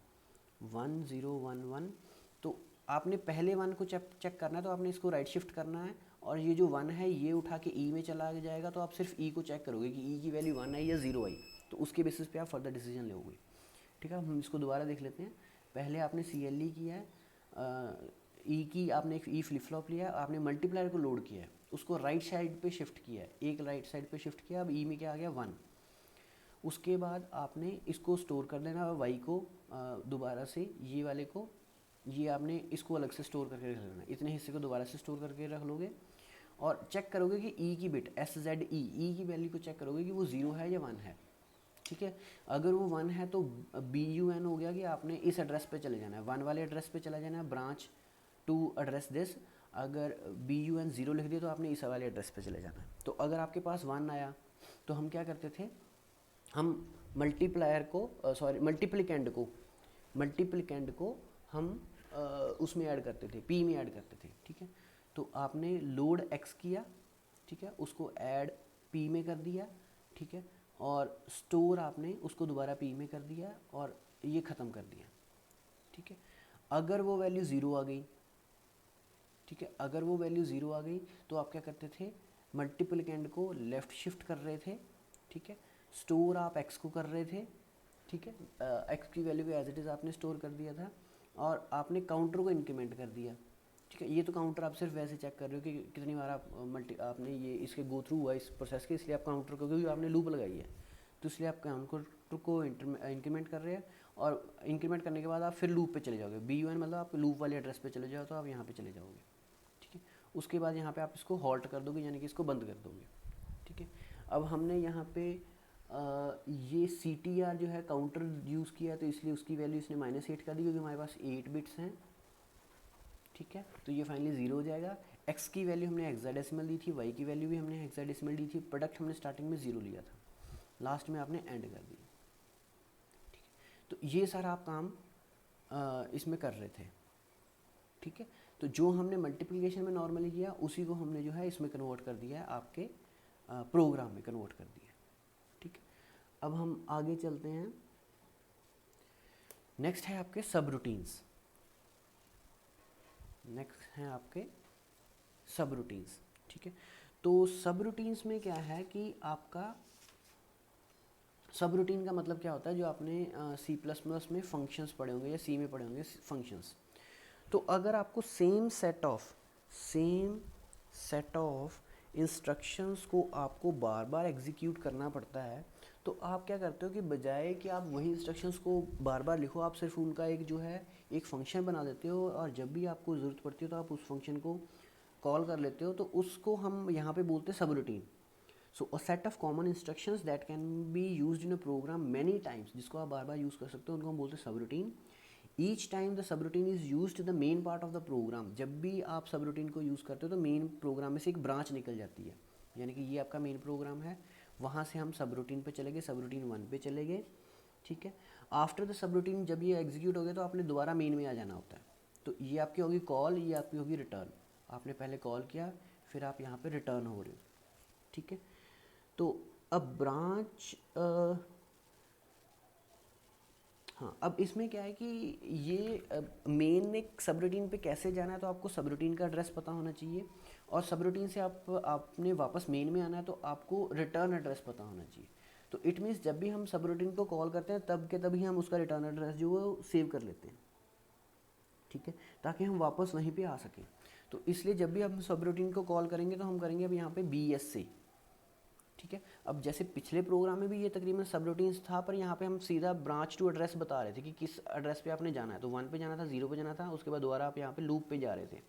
1 0 1 1। तो आपने पहले 1 को चेक करना है, तो आपने इसको राइट शिफ्ट करना है, और ये जो 1 है ये उठा के ई में चला जाएगा, तो आप सिर्फ ई को चेक करोगे कि ई की वैल्यू 1 है या 0 आई, तो उसके बेसिस पे आप फर्दर डिसीजन लोगे, ठीक है। हम इसको दोबारा देख लेते हैं। पहले आपने CLE किया है, ई की आपने एक ई फ्लिप फ्लॉप लिया, आपने मल्टीप्लायर को लोड किया है, उसको राइट साइड पे शिफ्ट किया है, एक राइट साइड पे शिफ्ट किया, अब ई में क्या आ गया 1। उसके बाद आपने इसको स्टोर कर लेना, वाई को दोबारा से ये वाले को, ये आपने इसको अलग से स्टोर करके रख लेना, इतने हिस्से को दोबारा से स्टोर करके रख लोगे, और चेक करोगे कि ई की बिट SZE ई की वैल्यू को चेक करोगे कि वो 0 है या 1 है, ठीक है। अगर वो 1 है तो BUN हो गया कि आपने इस एड्रेस पे चले जाना है, 1 वाले एड्रेस पे चला जाना है, ब्रांच टू एड्रेस दिस। अगर BUN 0 लिख दिया तो आपने इस वाले एड्रेस पे चले जाना है। तो अगर आपके पास 1 आया तो हम क्या करते थे, हम मल्टीप्लायर को, सॉरी, मल्टीप्लिकेंड को हम उसमें ऐड करते थे, p में ऐड करते थे, ठीक है। तो आपने लोड x किया, ठीक है, उसको ऐड p में कर दिया, ठीक है, और स्टोर आपने उसको दोबारा p में कर दिया, और ये ख़त्म कर दिया, ठीक है। अगर वो वैल्यू 0 आ गई, ठीक है, अगर वो वैल्यू 0 आ गई तो आप क्या करते थे, मल्टीप्लिकेंड को लेफ़्ट शिफ्ट कर रहे थे, ठीक है, स्टोर आप x को कर रहे थे, ठीक है, x की वैल्यू को एज इट इज़ आपने स्टोर कर दिया था और आपने काउंटर को इंक्रीमेंट कर दिया, ठीक है। ये तो काउंटर आप सिर्फ वैसे चेक कर रहे हो कि कितनी बार आपने ये इसके गो थ्रू हुआ इस प्रोसेस के, इसलिए आप काउंटर को, क्योंकि आपने लूप लगाई है तो इसलिए आप काउंटर को इंक्रीमेंट कर रहे हैं, और इंक्रीमेंट करने के बाद आप फिर लूप पे चले जाओगे, BUN मतलब आप लूप वाले एड्रेस पे चले जाओ तो आप यहाँ पे चले जाओगे, ठीक है। उसके बाद यहाँ पे आप इसको हॉल्ट कर दोगे, यानी कि इसको बंद कर दोगे, ठीक है। अब हमने यहाँ पे ये CTR जो है काउंटर यूज़ किया, तो इसलिए उसकी वैल्यू इसने -8 कर दी, क्योंकि हमारे पास 8 बिट्स हैं, ठीक है। तो ये फाइनली 0 हो जाएगा। x की वैल्यू हमने हेक्साडेसिमल दी थी, y की वैल्यू भी हमने हेक्साडेसिमल दी थी, प्रोडक्ट हमने स्टार्टिंग में 0 लिया था, लास्ट में आपने एंड कर दिया, ठीक है। तो ये सारा आप काम इसमें कर रहे थे, ठीक है। तो जो हमने मल्टीप्लिकेशन में नॉर्मली किया उसी को हमने जो है इसमें कन्वर्ट कर दिया है, आपके प्रोग्राम में कन्वर्ट कर दिया है, ठीक है। अब हम आगे चलते हैं, नेक्स्ट है आपके सब रूटीन्स, नेक्स्ट हैं आपके सब रूटीन्स, ठीक है। तो सब रूटीन्स में क्या है कि आपका सब रूटीन का मतलब क्या होता है, जो आपने C++ में फंक्शंस पढ़े होंगे या C में पढ़े होंगे फंक्शंस, तो अगर आपको सेम सेट ऑफ इंस्ट्रक्शंस को आपको बार बार एग्जीक्यूट करना पड़ता है, तो आप क्या करते हो कि बजाय कि आप वही इंस्ट्रक्शंस को बार बार लिखो, आप सिर्फ उनका एक जो है एक फंक्शन बना देते हो, और जब भी आपको ज़रूरत पड़ती है तो आप उस फंक्शन को कॉल कर लेते हो, तो उसको हम यहाँ पे बोलते हैं subroutine. So a set of common instructions that can be used in a program many times, जिसको आप बार बार यूज़ कर सकते हो, उनको हम बोलते हैं subroutine. Each time the subroutine is used the main part of the program, जब भी आप सब रूटीन को यूज़ करते हो तो मेन प्रोग्राम में से एक ब्रांच निकल जाती है, यानी कि ये आपका मेन प्रोग्राम है, वहाँ से हम सब रूटीन पे चले गए, सब रूटीन 1 पे चले गए, ठीक है। आफ्टर द सब रूटीन जब ये एग्जीक्यूट हो गया तो आपने दोबारा मेन में आ जाना होता है, तो ये आपकी होगी कॉल, ये आपकी होगी रिटर्न। आपने पहले कॉल किया, फिर आप यहाँ पे रिटर्न हो रहे हो, ठीक है। तो अब ब्रांच हाँ, अब इसमें क्या है कि ये मेन में सब रूटीन पे कैसे जाना है, तो आपको सब रूटीन का एड्रेस पता होना चाहिए, और सब रूटीन से आपने वापस मेन में आना है तो आपको रिटर्न एड्रेस पता होना चाहिए। तो इट मीन्स जब भी हम सब रूटीन को कॉल करते हैं तब के तभी हम उसका रिटर्न एड्रेस जो है सेव कर लेते हैं, ठीक है, ताकि हम वापस वहीं पे आ सकें। तो इसलिए जब भी हम सब रूटीन को कॉल करेंगे तो हम करेंगे अब यहाँ पे BS से, ठीक है। अब जैसे पिछले प्रोग्राम में भी ये तकरीबन सब रूटीन्स था, पर यहाँ पे हम सीधा ब्रांच टू एड्रेस बता रहे थे कि किस एड्रेस पे आपने जाना है, तो 1 पे जाना था, 0 पे जाना था, उसके बाद दोबारा आप यहाँ पे लूप पे जा रहे थे,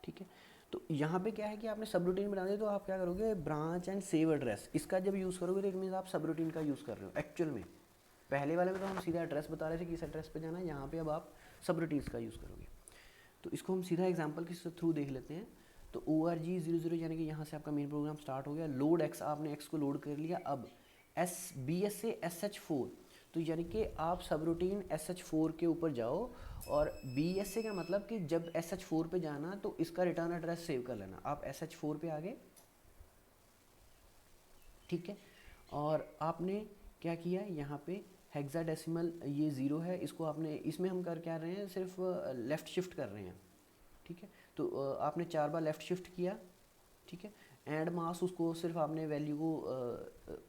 ठीक है। तो यहाँ पे क्या है कि आपने सब रूटीन बना दिया, तो आप क्या करोगे, ब्रांच एंड सेव एड्रेस, इसका जब यूज़ करोगे तो इट मीन्स आप सब रूटीन का यूज़ कर रहे हो एक्चुअल में। पहले वाले में तो हम सीधा एड्रेस बता रहे थे कि इस एड्रेस पे जाना है, यहाँ पे अब आप सब रूटीन्स का यूज़ करोगे। तो इसको हम सीधा एग्जाम्पल के थ्रू देख लेते हैं। तो ORG00 यानी कि यहाँ से आपका मेन प्रोग्राम स्टार्ट हो गया, लोड x, आपने x को लोड कर लिया। अब BS से SH4, तो यानी कि आप सब रूटीन SH4 के ऊपर जाओ, और BS से का मतलब कि जब SH4 पे जाना तो इसका रिटर्न एड्रेस सेव कर लेना। आप SH4 पे आ गए, ठीक है, और आपने क्या किया, यहाँ पे हेक्साडेसिमल ये 0 है, इसको आपने, इसमें हम कर क्या रहे हैं, सिर्फ लेफ़्ट शिफ्ट कर रहे हैं, ठीक है। तो आपने 4 बार लेफ़्ट शिफ्ट किया, ठीक है। एंड मास उसको सिर्फ आपने वैल्यू को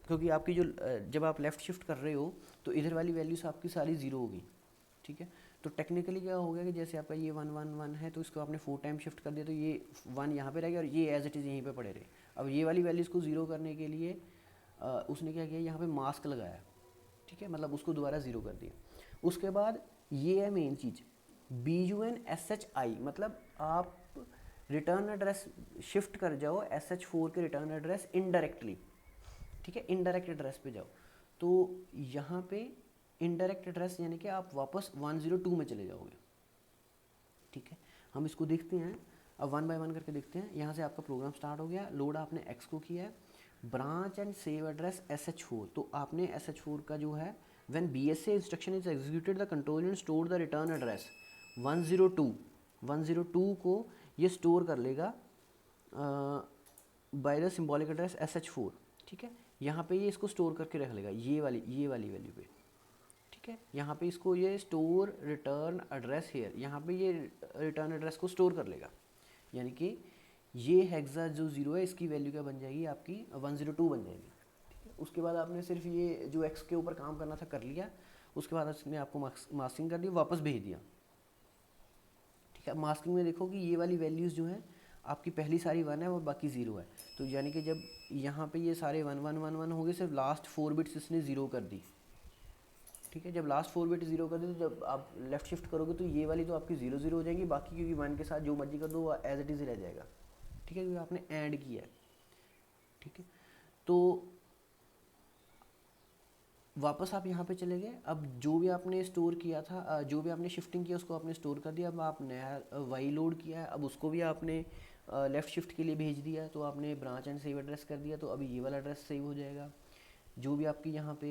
क्योंकि आपकी जो जब आप लेफ़्ट शिफ्ट कर रहे हो तो इधर वाली वैल्यूज आपकी सारी 0 होगी, ठीक है। तो टेक्निकली क्या हो गया कि जैसे आपका ये 1 1 1 है, तो इसको आपने 4 टाइम शिफ्ट कर दिया, तो ये 1 यहाँ पे रह गया और ये एज इट इज़ यहीं पे पड़े रहे। अब ये वाली वैल्यूज़ को 0 करने के लिए उसने क्या किया, यहाँ पे मास्क लगाया, ठीक है, मतलब उसको दोबारा 0 कर दिया। उसके बाद ये है मेन चीज़, BUN SHI, मतलब आप रिटर्न एड्रेस शिफ्ट कर जाओ SH4 के रिटर्न एड्रेस इनडायरेक्टली, ठीक है, इनडायरेक्ट एड्रेस पे जाओ। तो यहाँ पे इनडायरेक्ट एड्रेस यानी कि आप वापस 102 में चले जाओगे, ठीक है। हम इसको देखते हैं, अब 1 बाय 1 करके देखते हैं। यहाँ से आपका प्रोग्राम स्टार्ट हो गया, लोड आपने x को किया है, branch and save address SH4, तो आपने SH4 का जो है when BSA instruction is executed the control unit store the return address 102 को ये स्टोर कर लेगा by the symbolic address SH4, ठीक है। यहाँ पे ये इसको स्टोर करके रख लेगा ये वाली वैल्यू पे, ठीक है। यहाँ पे इसको ये स्टोर रिटर्न एड्रेस हेयर, यहाँ पे ये रिटर्न एड्रेस को स्टोर कर लेगा, यानी कि ये हेक्सा जो 0 है इसकी वैल्यू क्या बन जाएगी, आपकी 102 बन जाएगी, ठीक है। उसके बाद आपने सिर्फ ये जो एक्स के ऊपर काम करना था कर लिया, उसके बाद उसने आपको मास्किंग कर दी, वापस भेज दिया। ठीक है, मास्किंग में देखो कि ये वाली वैल्यूज़ जो है आपकी पहली सारी 1 है और बाकी 0 है, तो यानी कि जब यहाँ पे ये सारे 1 1 1 1 हो गए, सिर्फ लास्ट 4 बिट्स इसने 0 कर दी। ठीक है, जब लास्ट 4 बिट 0 कर दी तो जब आप लेफ्ट शिफ्ट करोगे तो ये वाली तो आपकी 0 0 हो जाएंगी, बाकी क्योंकि 1 के साथ जो मर्जी कर दो वो एज इट इज़ रह जाएगा। ठीक है, क्योंकि आपने ऐड किया है। ठीक है, तो वापस आप यहाँ पे चले गए, अब जो भी आपने स्टोर किया था, जो भी आपने शिफ्टिंग किया उसको आपने स्टोर कर दिया। अब आप नया वाई लोड किया है, अब उसको भी आपने लेफ़्ट शिफ्ट के लिए भेज दिया, तो आपने ब्रांच एंड सेव एड्रेस कर दिया, तो अभी ये वाला एड्रेस सेव हो जाएगा। जो भी आपकी यहाँ पे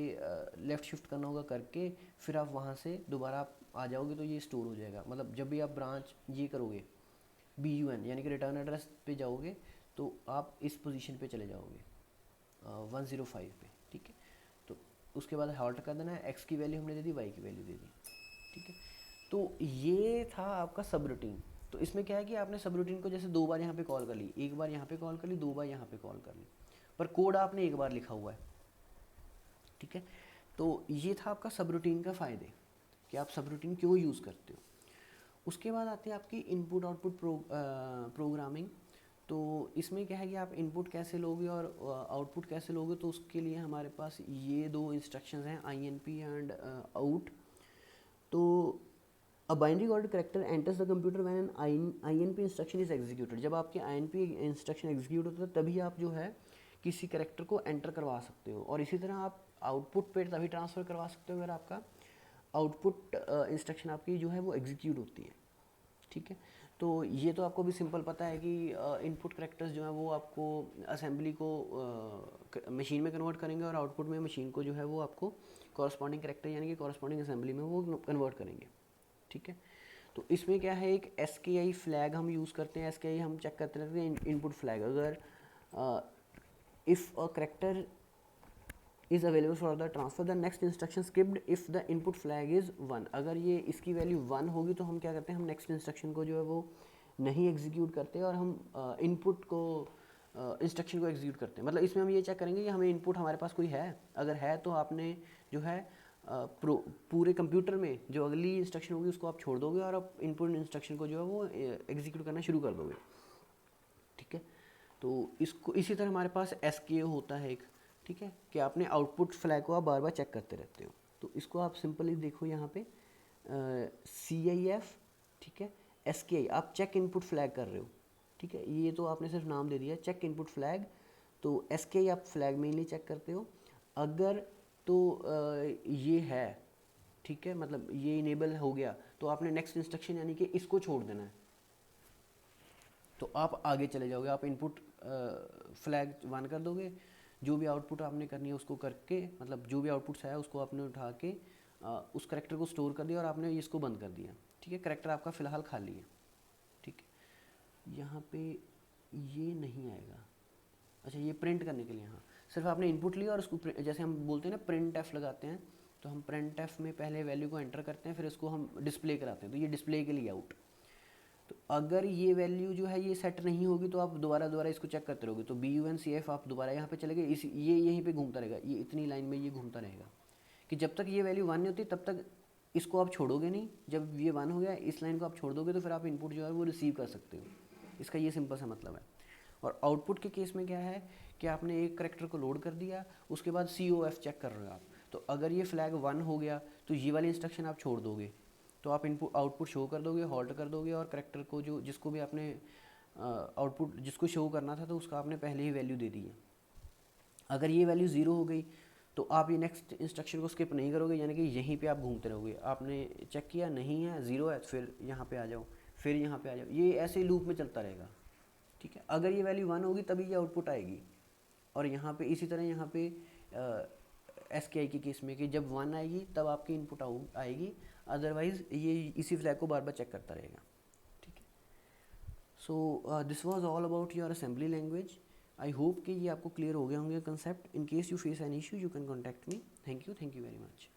लेफ़्ट शिफ्ट करना होगा करके फिर आप वहाँ से दोबारा आप आ जाओगे तो ये स्टोर हो जाएगा। मतलब जब भी आप ब्रांच ये करोगे BUN यानी कि रिटर्न एड्रेस पे जाओगे तो आप इस पोजीशन पे चले जाओगे 105 पे। ठीक है, तो उसके बाद हॉल्ट कर देना है, एक्स की वैल्यू हमने दे दी, वाई की वैल्यू दे दी। ठीक है, तो ये था आपका सब रूटीन। तो इसमें क्या है कि आपने सब रूटीन को जैसे 2 बार यहाँ पे कॉल कर ली, एक बार यहाँ पे कॉल कर ली, 2 बार यहाँ पे कॉल कर ली, पर कोड आपने एक बार लिखा हुआ है। ठीक है, तो ये था आपका सब रूटीन का फ़ायदे कि आप सब रूटीन क्यों यूज़ करते हो। उसके बाद आती है आपकी इनपुट आउटपुट प्रोग्रामिंग। तो इसमें क्या है कि आप इनपुट कैसे लोगे और आउटपुट कैसे लोगे, तो उसके लिए हमारे पास ये 2 इंस्ट्रक्शंस हैं, INP एंड आउट। तो a binary coded character enters the computer when an INP instruction is executed. जब आपके INP इंस्ट्रक्शन एग्जीक्यूट होता है तभी आप जो है किसी कैरेक्टर को एंटर करवा सकते हो, और इसी तरह आप आउटपुट पे तभी ट्रांसफ़र करवा सकते हो अगर आपका आउटपुट इंस्ट्रक्शन आपकी जो है वो एग्जीक्यूट होती है। ठीक है, तो ये तो आपको भी सिंपल पता है कि इनपुट कैरेक्टर्स जो है वो आपको असेंबली को मशीन में कन्वर्ट करेंगे, और आउटपुट में मशीन को जो है वो आपको कॉरस्पॉन्डिंग कैरेक्टर यानी कि कॉरस्पॉन्डिंग असेंबली में वो कन्वर्ट करेंगे। ठीक है, तो इसमें क्या है, एक SKI फ्लैग हम यूज़ करते हैं। SKI हम चेक करते रहते हैं इनपुट फ्लैग, अगर if a character is available for the transfer the next instruction skipped if the input flag is 1। अगर ये इसकी वैल्यू 1 होगी तो हम क्या करते हैं, हम नेक्स्ट इंस्ट्रक्शन को जो है वो नहीं एग्जीक्यूट करते और हम इनपुट को इंस्ट्रक्शन को एग्जीक्यूट करते हैं। मतलब इसमें हम ये चेक करेंगे कि हमें इनपुट हमारे पास कोई है, अगर है तो आपने जो है पूरे कंप्यूटर में जो अगली इंस्ट्रक्शन होगी उसको आप छोड़ दोगे और आप इनपुट इंस्ट्रक्शन को जो है वो एग्जीक्यूट करना शुरू कर दोगे। ठीक है, तो इसको इसी तरह हमारे पास SKO होता है एक। ठीक है, कि आपने आउटपुट फ्लैग को आप बार बार चेक करते रहते हो, तो इसको आप सिंपली देखो यहाँ पे CIF। ठीक है, SKI आप चेक इनपुट फ्लैग कर रहे हो। ठीक है, ये तो आपने सिर्फ नाम दे दिया चेक इनपुट फ्लैग, तो SKI आप फ्लैग मेनली चेक करते हो। अगर तो ये है, ठीक है, मतलब ये इनेबल हो गया तो आपने नेक्स्ट इंस्ट्रक्शन यानी कि इसको छोड़ देना है, तो आप आगे चले जाओगे। आप इनपुट फ्लैग 1 कर दोगे, जो भी आउटपुट आपने करनी है उसको करके, मतलब जो भी आउटपुट्स है उसको आपने उठा के उस करेक्टर को स्टोर कर दिया और आपने इसको बंद कर दिया। ठीक है, करेक्टर आपका फ़िलहाल खाली है। ठीक है, यहाँ पे ये नहीं आएगा। अच्छा, ये प्रिंट करने के लिए, हाँ, सिर्फ आपने इनपुट लिया और उसको जैसे हम बोलते हैं ना प्रिंट एफ लगाते हैं, तो हम प्रिंट एफ में पहले वैल्यू को एंटर करते हैं फिर इसको हम डिस्प्ले कराते हैं, तो ये डिस्प्ले के लिए आउट। तो अगर ये वैल्यू जो है ये सेट नहीं होगी तो आप दोबारा दोबारा इसको चेक करते रहोगे, तो BUNCF आप दोबारा यहाँ पे चले गए, इस ये यहीं पे घूमता रहेगा, ये इतनी लाइन में ये घूमता रहेगा कि जब तक ये वैल्यू 1 नहीं होती तब तक इसको आप छोड़ोगे नहीं। जब ये 1 हो गया इस लाइन को आप छोड़ दोगे तो फिर आप इनपुट जो है वो रिसीव कर सकते हो। इसका ये सिंपल सा मतलब है। और आउटपुट के केस में क्या है कि आपने एक करेक्टर को लोड कर दिया, उसके बाद COF चेक कर रहे हो आप, तो अगर ये फ्लैग 1 हो गया तो ये वाली इंस्ट्रक्शन आप छोड़ दोगे, तो आप इनपुट आउटपुट शो कर दोगे, हॉल्ट कर दोगे, और करेक्टर को जो जिसको भी आपने आउटपुट जिसको शो करना था तो उसका आपने पहले ही वैल्यू दे दी है। अगर ये वैल्यू 0 हो गई तो आप ये नेक्स्ट इंस्ट्रक्शन को स्किप नहीं करोगे, यानी कि यहीं पे आप घूमते रहोगे। आपने चेक किया नहीं है, 0 है, फिर यहाँ पे आ जाओ, फिर यहाँ पे आ जाओ, ये ऐसे लूप में चलता रहेगा। ठीक है, अगर ये वैल्यू 1 होगी तभी ये आउटपुट आएगी, और यहाँ पे इसी तरह यहाँ पे SKI के केस में कि जब 1 आएगी तब आपकी इनपुट आएगी, अदरवाइज ये इसी फ्लैग को बार बार चेक करता रहेगा। ठीक है, so this was all about your assembly language. I hope कि ये आपको क्लियर हो गए होंगे concept. In case you face an issue you can contact me. Thank you very much.